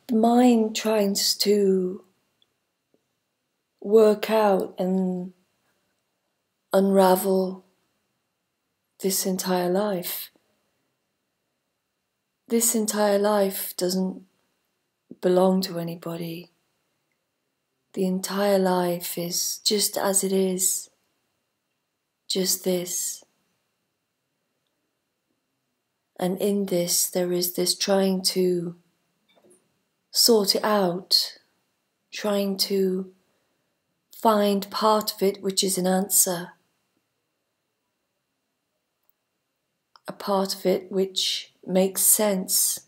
the mind tries to work out and unravel this entire life. This entire life doesn't belong to anybody. The entire life is just as it is, just this. And in this, there is this trying to sort it out, trying to find part of it which is an answer, a part of it which makes sense.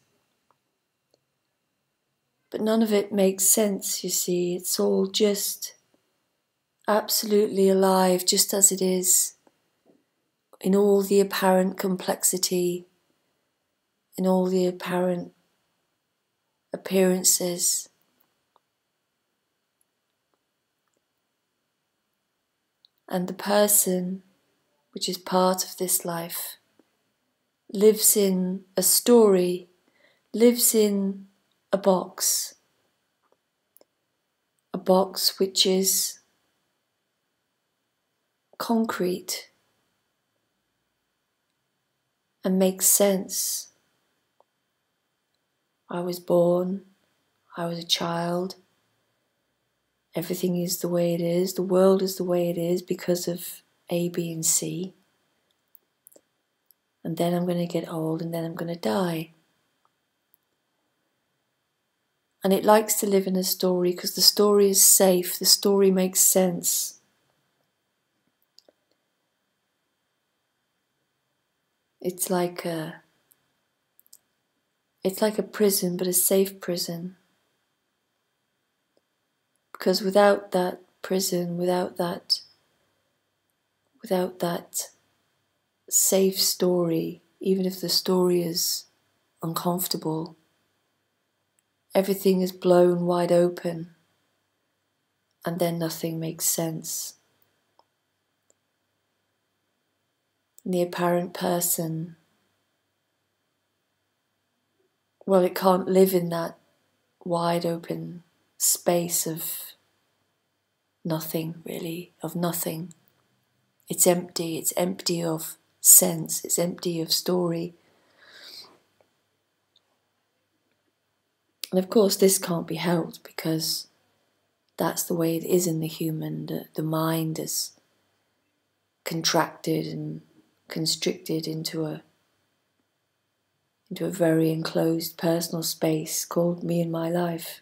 But none of it makes sense, you see. It's all just absolutely alive, just as it is, in all the apparent complexity, in all the apparent appearances. And the person, which is part of this life, lives in a story, lives in a box which is concrete and makes sense. I was born, I was a child, everything is the way it is, the world is the way it is because of A, B and C. And then I'm going to get old and then I'm going to die. And it likes to live in a story because the story is safe, the story makes sense. It's like a prison, but a safe prison. Because without that prison, without that safe story, even if the story is uncomfortable, everything is blown wide open and then nothing makes sense. And the apparent person, well, it can't live in that wide open space of nothing, really, of nothing. It's empty of sense, it's empty of story. And of course this can't be helped because that's the way it is in the human. The mind is contracted and constricted into a very enclosed personal space called me and my life.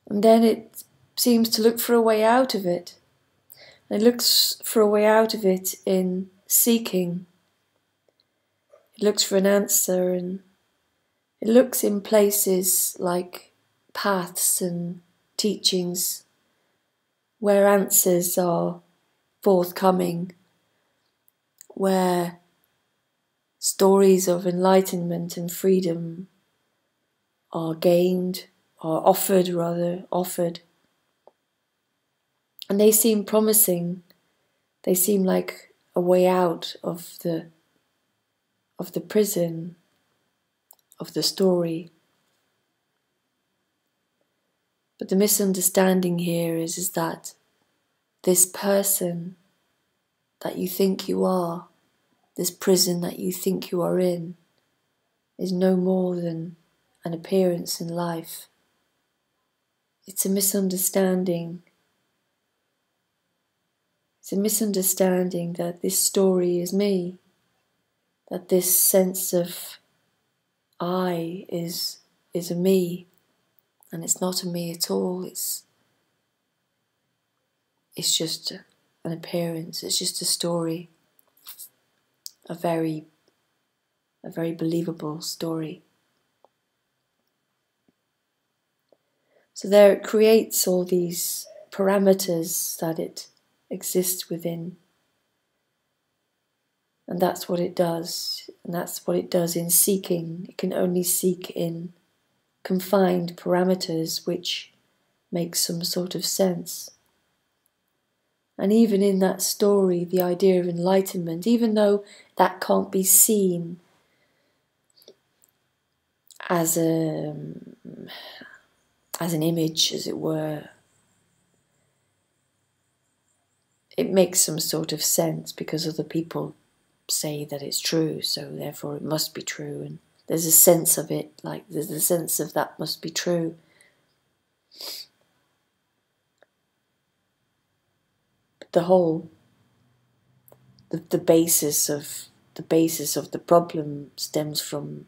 And then it seems to look for a way out of it. And it looks for a way out of it in seeking. It looks for an answer, and it looks in places like paths and teachings where answers are forthcoming, where stories of enlightenment and freedom are gained, or offered. And they seem promising. They seem like a way out of the prison, of the story. But the misunderstanding here is that this person that you think you are, this prison that you think you are in, is no more than an appearance in life. It's a misunderstanding. It's a misunderstanding that this story is me, that this sense of I is a me, and it's not a me at all. It's just an appearance. It's just a story, a very believable story. So there it creates all these parameters that it exists within. And that's what it does. And that's what it does in seeking. It can only seek in confined parameters which make some sort of sense. And even in that story, the idea of enlightenment, even though that can't be seen as an image, as it were, it makes some sort of sense because other people say that it's true, so therefore it must be true, and there's a sense of it, like there's a sense of that must be true. But the basis of the problem stems from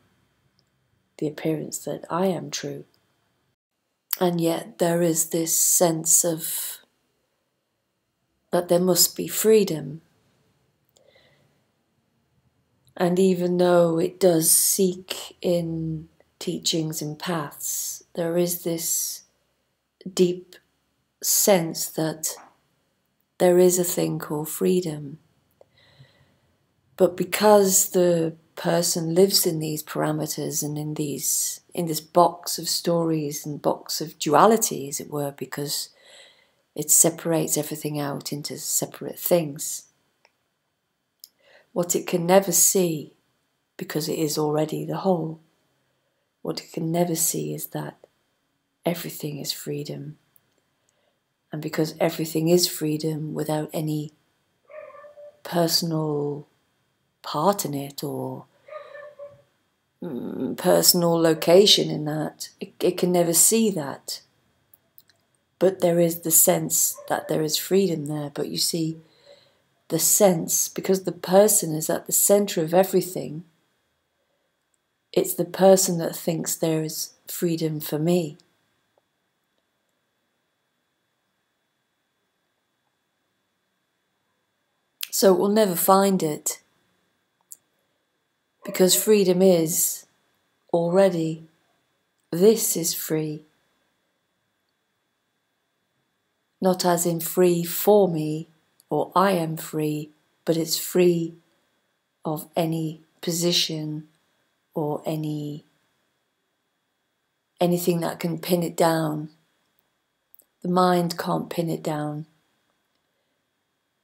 the appearance that I am true. And yet there is this sense of that there must be freedom. And even though it does seek in teachings and paths, there is this deep sense that there is a thing called freedom. But because the person lives in these parameters and in this box of stories and box of duality, as it were, because it separates everything out into separate things, what it can never see, because it is already the whole, what it can never see is that everything is freedom. And because everything is freedom without any personal part in it or personal location in that, it can never see that. But there is the sense that there is freedom there. But you see, the sense, because the person is at the center of everything, it's the person that thinks there is freedom for me. So it will never find it, because freedom is already, this is free. Not as in free for me, or I am free, but it's free of any position or anything that can pin it down. The mind can't pin it down.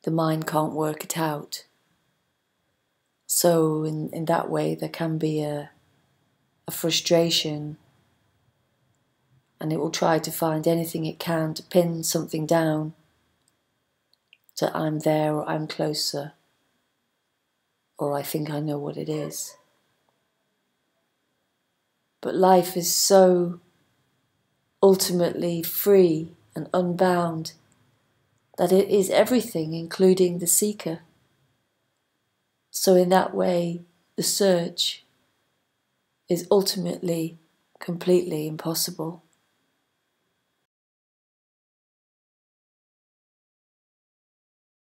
The mind can't work it out. So in that way there can be a frustration, and it will try to find anything it can to pin something down, to I'm there or I'm closer, or I think I know what it is. But life is so ultimately free and unbound that it is everything, including the seeker. So in that way, the search is ultimately completely impossible.